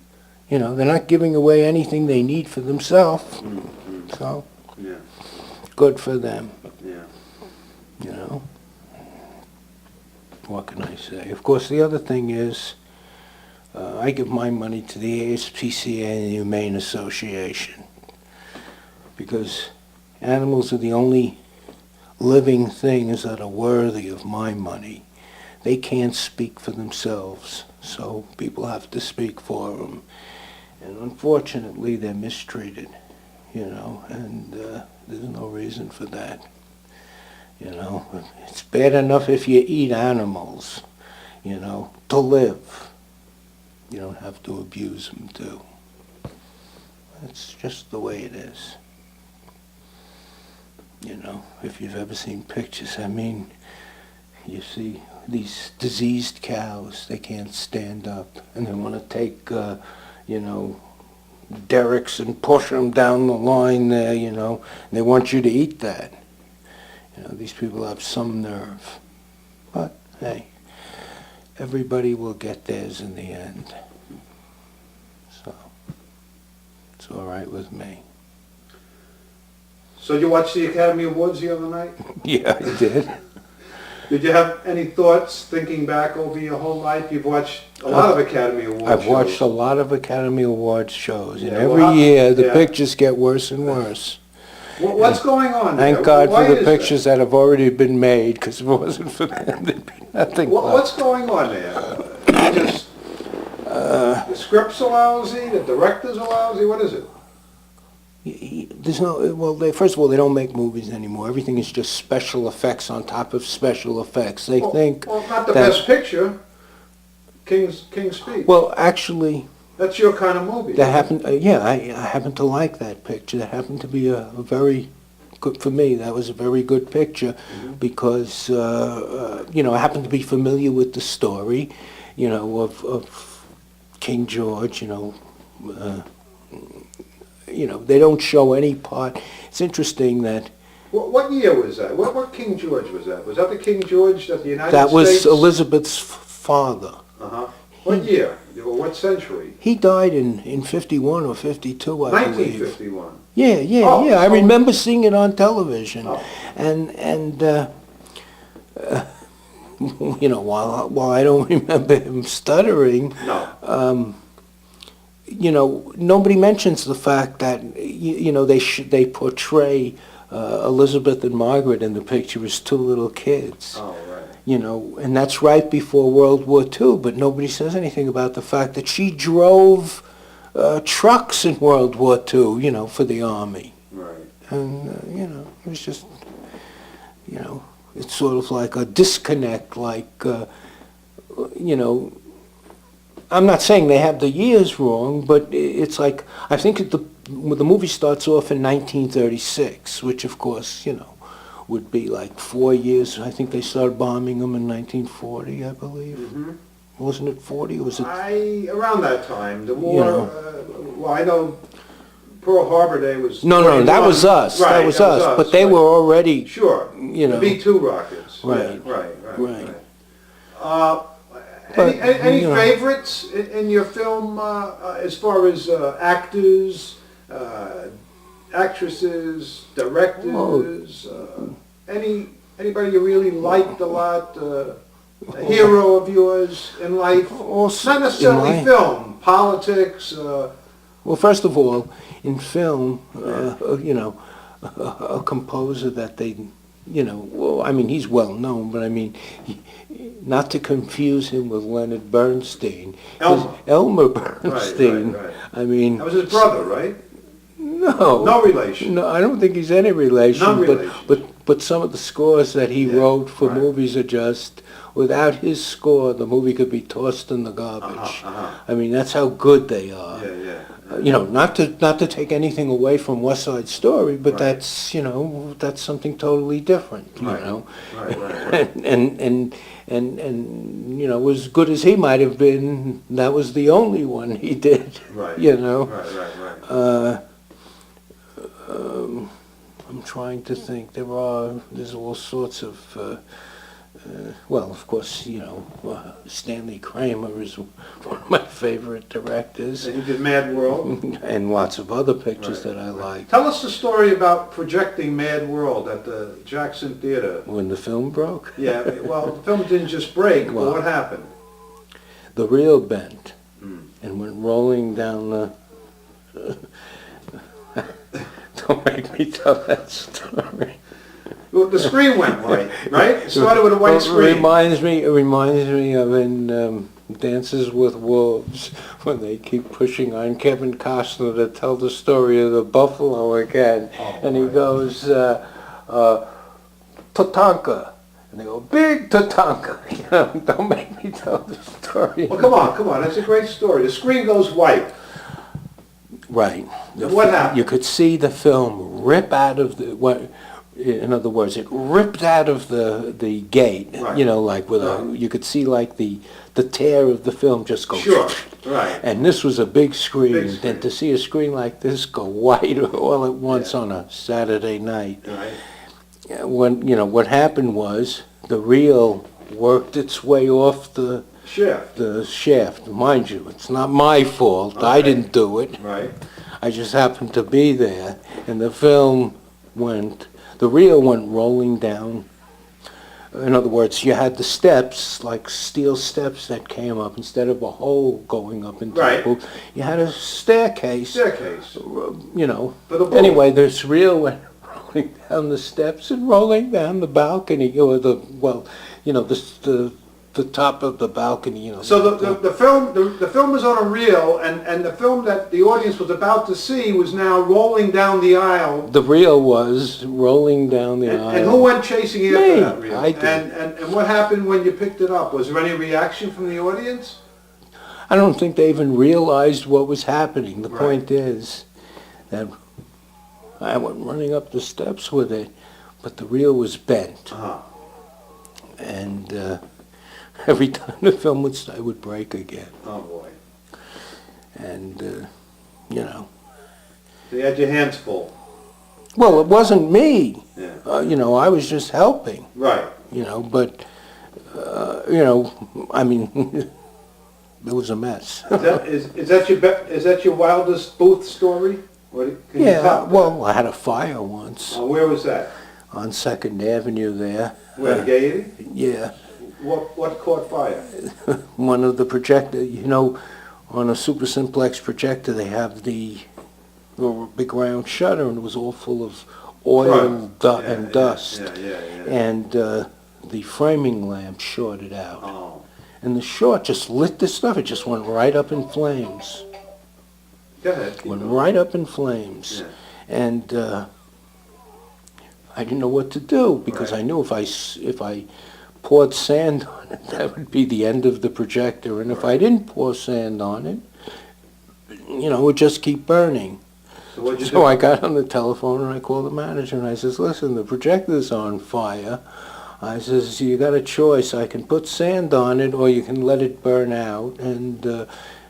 You know, they're not giving away anything they need for themselves. So, Yeah. good for them. Yeah. You know? What can I say? Of course, the other thing is, I give my money to the ASPCA and the Humane Association because animals are the only living things that are worthy of my money. They can't speak for themselves, so people have to speak for them. And unfortunately, they're mistreated, you know, and there's no reason for that. You know, it's bad enough if you eat animals, you know, to live. You don't have to abuse them too. It's just the way it is. You know, if you've ever seen pictures, I mean, you see these diseased cows, they can't stand up, and they want to take, you know, derricks and push them down the line there, you know, and they want you to eat that. You know, these people have some nerve. But, hey, everybody will get theirs in the end. So, it's all right with me. So you watched the Academy Awards the other night? Yeah, I did. Did you have any thoughts thinking back over your whole life? You've watched a lot of Academy Awards I've watched shows. a lot of Academy Awards shows, and Yeah, every well, year the yeah. pictures get worse and worse. What's going on there? Thank God Why for the is pictures that have already been made, because if it wasn't for them, there'd be nothing that? left. What's going on there? Just, the scripts are lousy, the directors are lousy, what is it? There's no, well, first of all, they don't make movies anymore. Everything is just special effects on top of special effects. They think Well, not the that- best picture, King's Speech. Well, actually, That's your kind of movie. that happened, yeah, I happen to like that picture. That happened to be a very good, for me, that was a very good picture because, you know, I happen to be familiar with the story, you know, of King George, you know, they don't show any part. It's interesting that What year was that? What King George was that? Was that the King George that the United that was States? Elizabeth's father. Uh-huh. What year? Or what century? He died in 51 or 52, I believe. 1951. Yeah, Oh, I so- remember seeing it on television. Oh. And you know, while I don't remember him stuttering, No. you know, nobody mentions the fact that you know they portray Elizabeth and Margaret in the picture as two little kids. Oh, right. You know, and that's right before World War II, but nobody says anything about the fact that she drove trucks in World War II, you know, for the Army. Right. And, you know, it was just, you know, it's sort of like a disconnect, like, you know, I'm not saying they have the years wrong, but it's like, I think the movie starts off in 1936, which of course, would be like 4 years. I think they started bombing them in 1940, I believe. Mm-hmm. Wasn't it 40? Was it? Around that time, the war, well, I know Pearl Harbor Day was... No, that was us. Right, that was us. But they were already... Sure. The B-2 rockets. Right. Yeah, Right. Any favorites in your film as far as actors, actresses, directors? Anybody you really liked a lot? A hero of yours in life? Not necessarily film, politics. Well, first of all, in film, a composer that they, he's well known, but not to confuse him with Leonard Bernstein. Elmer Bernstein. Right. That was his brother, right? No. No relation. No, I don't think he's any relation. No relation. But some of the scores that he wrote for movies are just, without his score, the movie could be tossed in the garbage. That's how good they are. Not to take anything away from West Side Story, but that's something totally different. And as good as he might have been, that was the only one he did. Right. I'm trying to think. There's all sorts of. Of course, Stanley Kramer is one of my favorite directors. And he did Mad World. And lots of other pictures that I like. Tell us the story about projecting Mad World at the Jackson Theater. When the film broke? Yeah, well, the film didn't just break, but what happened? The reel bent and went rolling down the... Don't make me tell that story. Well, the screen went white, right? It started with a white screen. It reminds me of in Dances with Wolves, when they keep pushing on Kevin Costner to tell the story of the buffalo again. And he goes, Tatanka. And they go, Big Tatanka. Don't make me tell the story. Well, come on. That's a great story. The screen goes white. Right. What happened? You could see the film rip out of the... In other words, it ripped out of the gate, right. Like with you could see like the tear of the film just go. Sure, right. And this was a big screen. And to see a screen like this go white all at once on a Saturday night. Right. What happened was the reel worked its way off the shaft. Mind you, it's not my fault. Okay. I didn't do it. Right. I just happened to be there, and the film the reel went rolling down. In other words, you had the steps, like steel steps that came up instead of a hole going up into the booth. You had a staircase. Anyway, this reel went rolling down the steps and rolling down the balcony, or the top of the balcony, So the film was on a reel, and the film that the audience was about to see was now rolling down the aisle. The reel was rolling down the aisle. And who went chasing after that reel? I did. And what happened when you picked it up? Was there any reaction from the audience? I don't think they even realized what was happening. The point is that I went running up the steps with it, but the reel was bent. And every time the film would start, it would break again. Oh, boy. And, So you had your hands full. Well, it wasn't me. Yeah. I was just helping. Right. But, it was a mess. Is that your wildest booth story? Well, I had a fire once. Where was that? On 2nd Avenue there. Where, Gaiety? Yeah. What caught fire? One of the projector, on a super simplex projector they have the big round shutter, and it was all full of oil and dust. And the framing lamp shorted out. Oh. And the short just lit the stuff. It just went right up in flames. Go ahead. Went right up in flames. Yeah. And I didn't know what to do, because I knew if I poured sand on it, that would be the end of the projector. And if I didn't pour sand on it, it would just keep burning. So what'd you So do? I got on the telephone and I called the manager and I says, listen, the projector's on fire. I says, you got a choice. I can put sand on it or you can let it burn out, and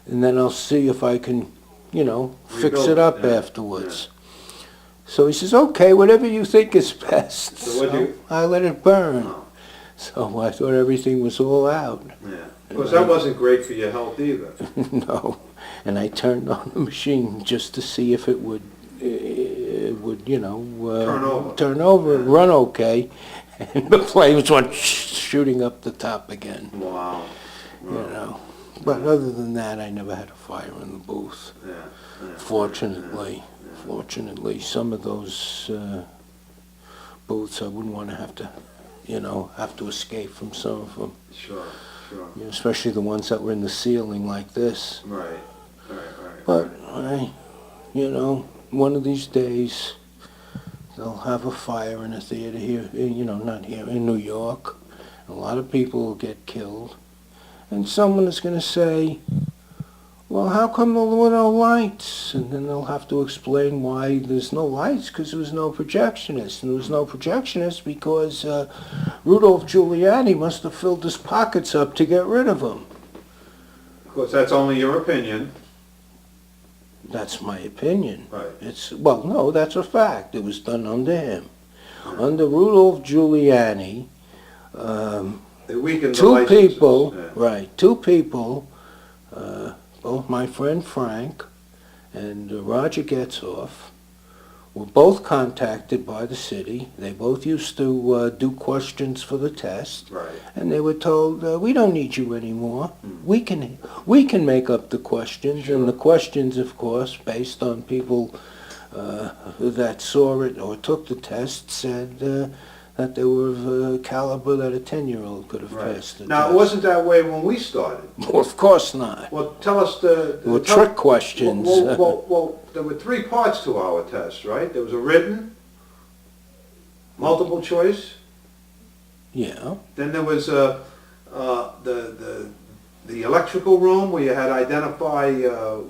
then I'll see if I can, fix Rebuild it up it, yeah. afterwards. So he says, okay, whatever you think is best. So what'd you- I let it burn. Oh, So I thought everything was all out. yeah. Because that wasn't great for your health either. No. And I turned on the machine just to see if it would turn over, Yeah. run okay. And the flames went shooting up the top again, Wow. But other than that, I never had a fire in the booth. Yeah. Yeah. Fortunately. Fortunately, some of those booths I wouldn't want to have to escape from some of them. Sure. Especially the ones that were in the ceiling like this. Right. But one of these days they'll have a fire in a theater here, not here, in New York. A lot of people will get killed. And someone is going to say, well, how come there were no lights? And then they'll have to explain why there's no lights, because there was no projectionist. And there was no projectionist because Rudolph Giuliani must have filled his pockets up to get rid of them. Of course, that's only your opinion. That's my opinion. Right. No, that's a fact. It was done under him. Under Rudolph Giuliani, They weakened the two licenses. people, Yeah. right, two people, both my friend Frank and Roger Getzoff, were both contacted by the city. They both used to do questions for the test. Right. And they were told, we don't need you anymore. We can make up the questions. Sure. And the questions, of course, based on people that saw it or took the test, said that they were of a caliber that a 10-year-old could have Right. passed the Now, test. it wasn't that way when we started. Well, of course not. Well, tell us the... Well, tell- trick questions. Well, there were 3 parts to our test, right? There was a written, multiple choice. Yeah. Then there was the electrical room where you had to identify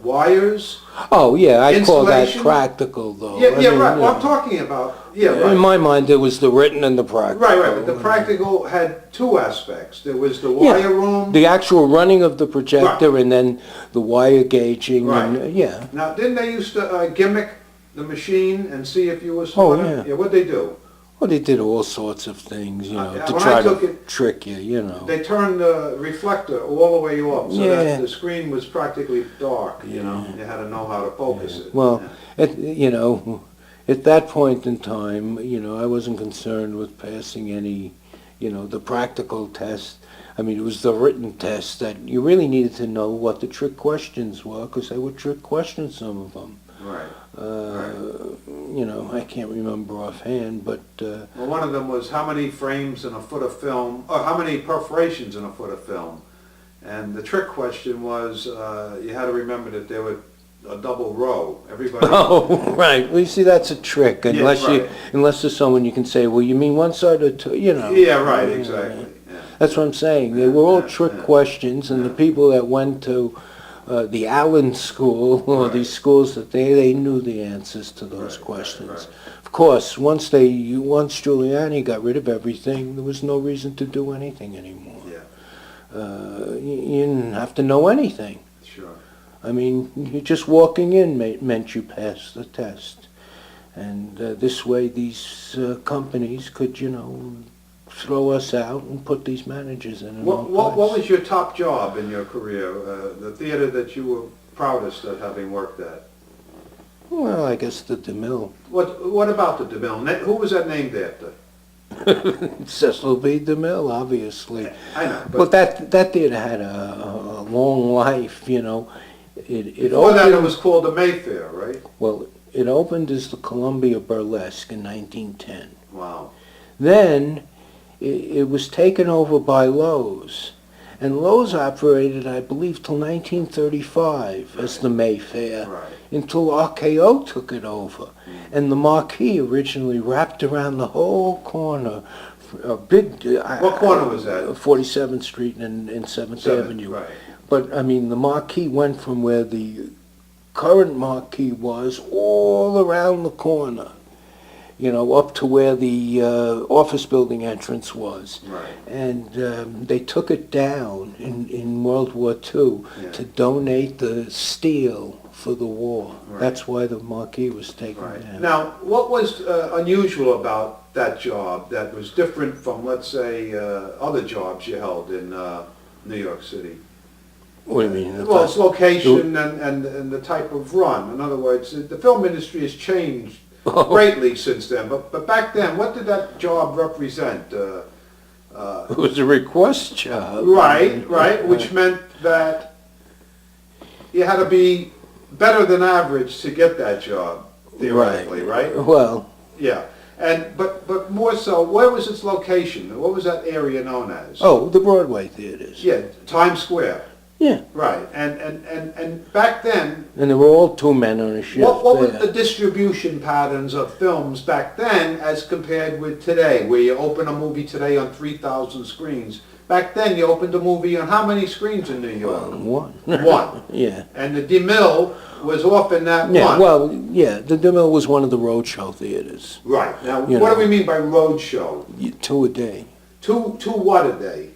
wires. Oh, yeah, I call that Installation? practical, though. Yeah, I yeah, mean, right. you Well, know. I'm talking about... Yeah, In right. my mind, there was the written and the practical. Right. But the practical had 2 aspects. There was the wire room. The actual running of the projector and then the wire gauging. Right. And, yeah. Now, didn't they used to gimmick the machine and see if you were Oh, smarter? yeah. Yeah, what'd they do? Well, they did all sorts of things, to when try I took to it- trick you. They turned the reflector all the way up so Yeah. that the screen was practically dark, you know. Yeah. You had to know how to focus it. Well, Yeah. at that point in time, I wasn't concerned with passing any, the practical test. I mean, it was the written test that you really needed to know what the trick questions were, because they were trick questions, some of them. Right. I can't remember offhand, but Well, one of them was how many frames in a foot of film, or how many perforations in a foot of film. And the trick question was, you had to remember that there were a double row. Everybody... oh, right. Well, you see, that's a trick. Unless right. unless there's someone you can say, well, you mean one side or two, Yeah, right, exactly. Yeah. That's what I'm saying. They were all Yeah, trick yeah. questions, and the people that went to the Allen School or Right. these schools that they knew the answers to those Right, questions. right. Of course, once Giuliani got rid of everything, there was no reason to do anything anymore. Yeah, You didn't have to know anything. sure. I mean, just walking in meant you passed the test. And this way these companies could, throw us out and put these managers in. What was your top job in your career? The theater that you were proudest of having worked at? Well, I guess the DeMille. What about the DeMille? Who was that named after? Cecil B. DeMille, obviously. I know, But that theater had a long life, It before that it opened, was called the Mayfair, right? well, it opened as the Columbia Burlesque in 1910. Wow. Then it was taken over by Lowe's. And Lowe's operated, I believe, till 1935 as the Mayfair, Right. until RKO took it over. And the marquee originally wrapped around the whole corner a big. What corner was that? 47th Street and 7th Avenue. Right. But I mean, the marquee went from where the current marquee was all around the corner, you know, up to where the office building entrance was. Right. And they took it down in World War II to donate the steel for the war. Right. That's why the marquee was taken down. Now, what was unusual about that job that was different from, let's say, other jobs you held in New York City? What do you mean? Well, its location and the type of run. In other words, the film industry has changed greatly since then. But back then, what did that job represent? It was a request job. Right, which meant that you had to be better than average to get that job, theoretically, right? Well, yeah. And but more so, where was its location? What was that area known as? oh, the Broadway theaters. Yeah, Times Square. Yeah. Right. And back then, And there were all two men on a shift. what were the distribution patterns of films back then as compared with today, where you open a movie today on 3,000 screens? Back then, you opened a movie on how many screens in New York? One. One. Yeah. And the DeMille was often that Yeah, one. well, yeah, the DeMille was one of the roadshow theaters. Right. Now, You what know. do we mean by road show? 2 a day. Two what a day?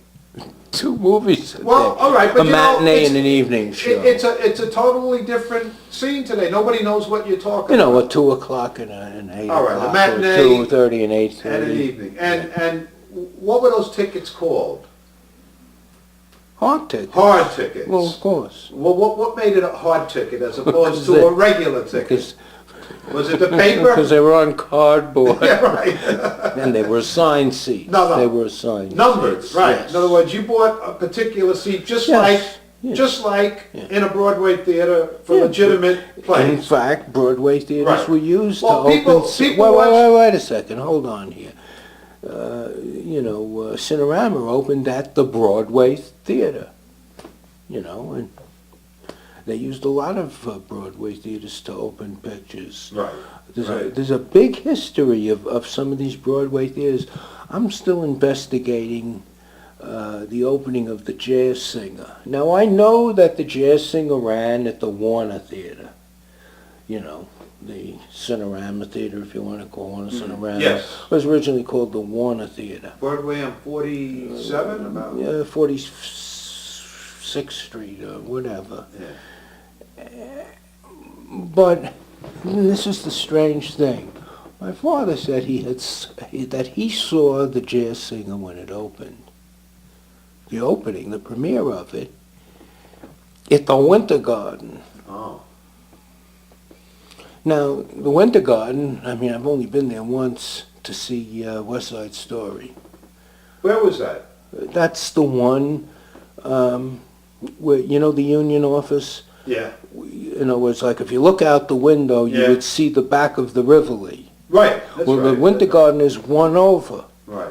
2 movies a Well, day. all right, but a you know, matinee it's- and an evening show. It's a totally different scene today. Nobody knows what you're talking You know, about. a 2 o'clock and an 8 All right, the o'clock, matinee or 2:30 and 8:30. And an evening. And what were those tickets called? Hard tickets. Hard tickets. Well, of course. Well, what made it a hard ticket as opposed to Because a regular ticket? Because Was it the paper? because they were on cardboard. Yeah, right. And they were assigned seats. No. They were assigned Numbered, seats, right. yes. In other words, you bought a particular seat just Yes, like yes. just like Yeah. in a Broadway theater for Yeah. legitimate In plays. fact, Broadway theaters Right. were used Well, to people- open... people wait a second, hold on here. You know, Cinerama opened at the Broadway Theater, you know, and they used a lot of Broadway theaters to open pictures. Right. There's a big history of some of these Broadway theaters. I'm still investigating the opening of the Jazz Singer. Now, I know that the Jazz Singer ran at the Warner Theater, you know, the Cinerama Theater, if you want to call it a Cinerama. Yes. It was originally called the Warner Theater. Broadway on 47 about? 46th Street or whatever. Yeah. But this is the strange thing. My father said that he saw the Jazz Singer when it opened. The opening, the premiere of it, at the Winter Garden. Oh. Now, the Winter Garden, I mean, I've only been there once to see West Side Story. Where was that? That's the one where, you know, the Union office? Yeah. You know, it's like if you look out the window, you Yeah. would see the back of the Rivoli. Right. That's Well, right. the Winter Garden is one over. Right.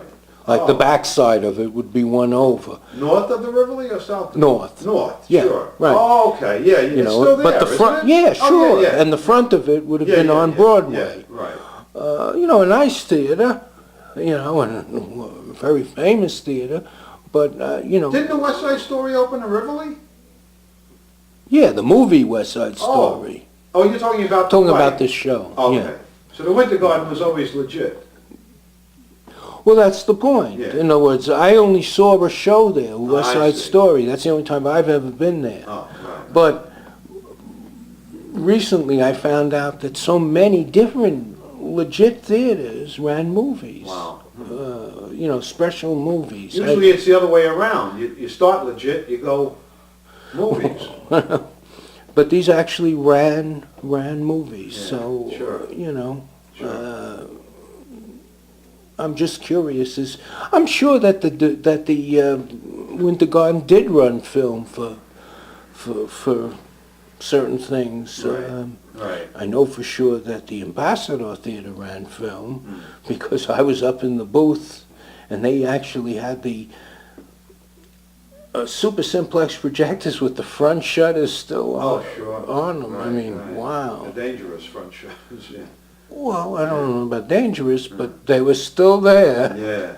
Like the Oh. back side of it would be one over. North of the Rivoli or south? Of North. North. Yeah, Sure. right. Oh, okay. Yeah. You It's know, still there, but the front, isn't it? yeah, Oh, sure. yeah. And the front of it would have Yeah, been yeah, on yeah, Broadway. Yeah. Right. You know, a nice theater, you know, and a very famous theater, but, you know. Didn't the West Side Story open in Rivoli? Yeah, the movie West Side Story. Oh, you're talking about Talking the play. about this show. Okay. Yeah. So the Winter Garden was always legit. Well, that's the point. Yeah. In other words, I only saw a show there, West I Side see. Story. That's the only time I've ever been there. Oh, right. But recently I found out that so many different legit theaters ran movies. Wow. You know, special movies. Usually it's the other way around. You start legit, you go movies. But these actually ran movies. Yeah, So, sure. you know, Sure. I'm just curious. I'm sure that the Winter Garden did run film for certain things. Right. Right. I know for sure that the Ambassador Theater ran film because I was up in the booth, and they actually had the super simplex projectors with the front shutters still Oh, sure. on them. I Right, mean, right. wow. The dangerous front shutters, yeah. Well, I don't know about dangerous, but they were still there. Yeah.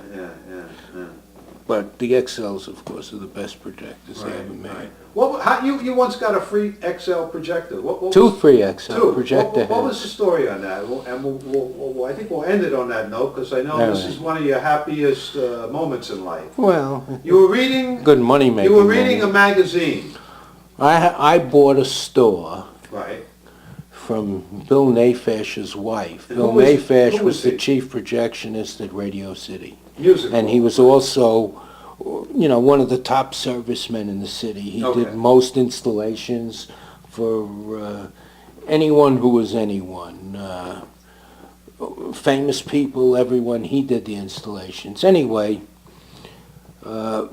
But the XLs, of course, are the best projectors they ever made. Right. Well, you once got a free XL projector. What Two was, free XL two. projector What was heads. the story on that? And I think we'll end it on that note because I know All this right. is one of your happiest moments in life. Well, You were reading. good money making. You were reading a moment. magazine. I bought a store Right. from Bill Nafash's wife. And Bill who was- Nafash who was was the he? chief projectionist at Radio City. Music. And he was also, one of the top servicemen in the city. He Okay. did most installations for anyone who was anyone. Famous people, everyone, he did the installations. Anyway, I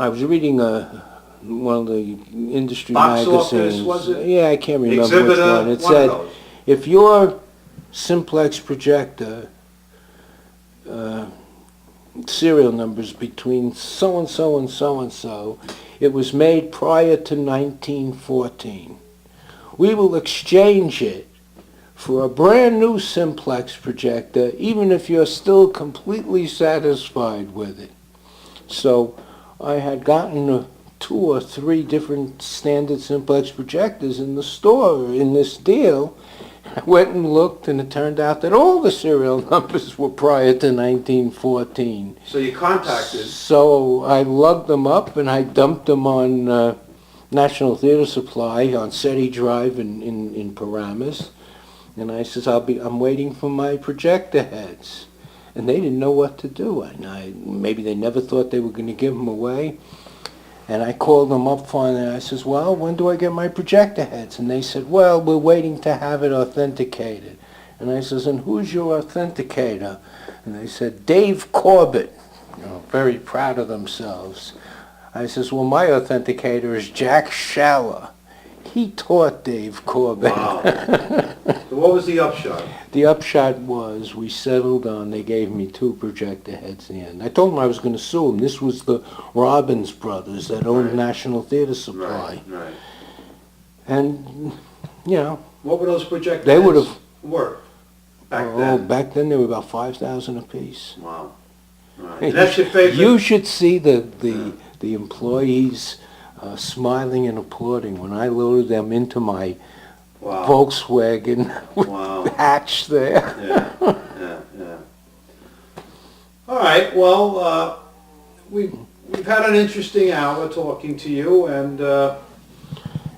was reading one of the industry Box magazines. Office, was it? Yeah, I can't remember Exhibitor, which one. It one said, of those. if your simplex projector serial numbers between so-and-so and so-and-so, it was made prior to 1914. We will exchange it for a brand new simplex projector, even if you're still completely satisfied with it. So I had gotten 2 or 3 different standard simplex projectors in the store in this deal. I went and looked, and it turned out that all the serial numbers were prior to 1914. So you contacted. So I lugged them up, and I dumped them on National Theater Supply on SETI Drive in Paramus. And I says, I'm waiting for my projector heads. And they didn't know what to do. And maybe they never thought they were going to give them away. And I called them up finally, and I says, well, when do I get my projector heads? And they said, well, we're waiting to have it authenticated. And I says, and who's your authenticator? And they said, Dave Corbett. Very proud of themselves. I says, well, my authenticator is Jack Schaller. He taught Dave Corbett. Wow. So what was the upshot? The upshot was we settled on, they gave me 2 projector heads in the end. I told them I was going to sue them. This was the Robbins brothers that owned Right. National Theater Supply. Right. And, What were those projectors? They would have- worth back then. back then they were about 5,000 apiece. Wow. Right. And that's your favorite. You should see the employees smiling and applauding when I loaded them into my Wow. Volkswagen with Wow. hatch there. Yeah. All right. Well, we've had an interesting hour talking to you, and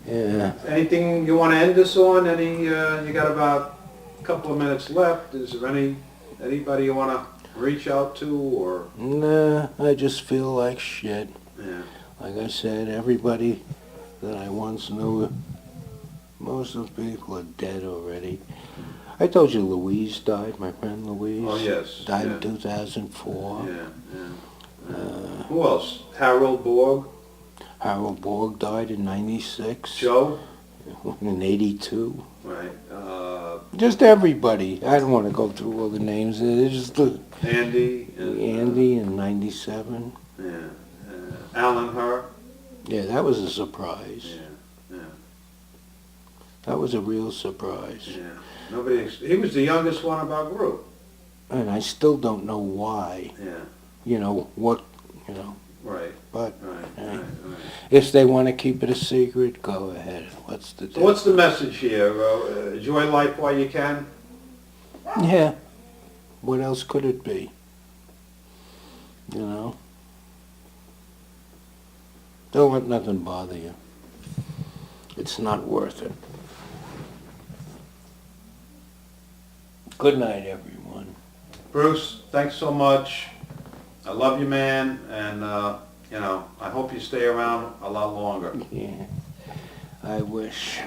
Yeah. anything you want to end us on? You got about a couple of minutes left. Is there anybody you want to reach out to, or? Nah, I just feel like shit. Yeah. Like I said, everybody that I once knew, most of the people are dead already. I told you Louise died, my friend Louise. Oh yes. Died yeah. in 2004. Yeah. Who else? Harold Borg, Harold Borg died in 96. Joe. In 82. Right. Just everybody. I don't want to go through all the names. It's just Andy. And, Andy in 97. Yeah. Alan Herr. Yeah, that was a surprise. Yeah. That was a real surprise. Yeah. He was the youngest one of our group. And I still don't know why. Yeah. Right. But Right. if they want to keep it a secret, go ahead. What's the So what's the message here? Enjoy life while you can. Yeah. What else could it be? Don't let nothing bother you. It's not worth it. Good night, everyone. Bruce, thanks so much. I love you, man, and I hope you stay around a lot longer. Yeah. I wish.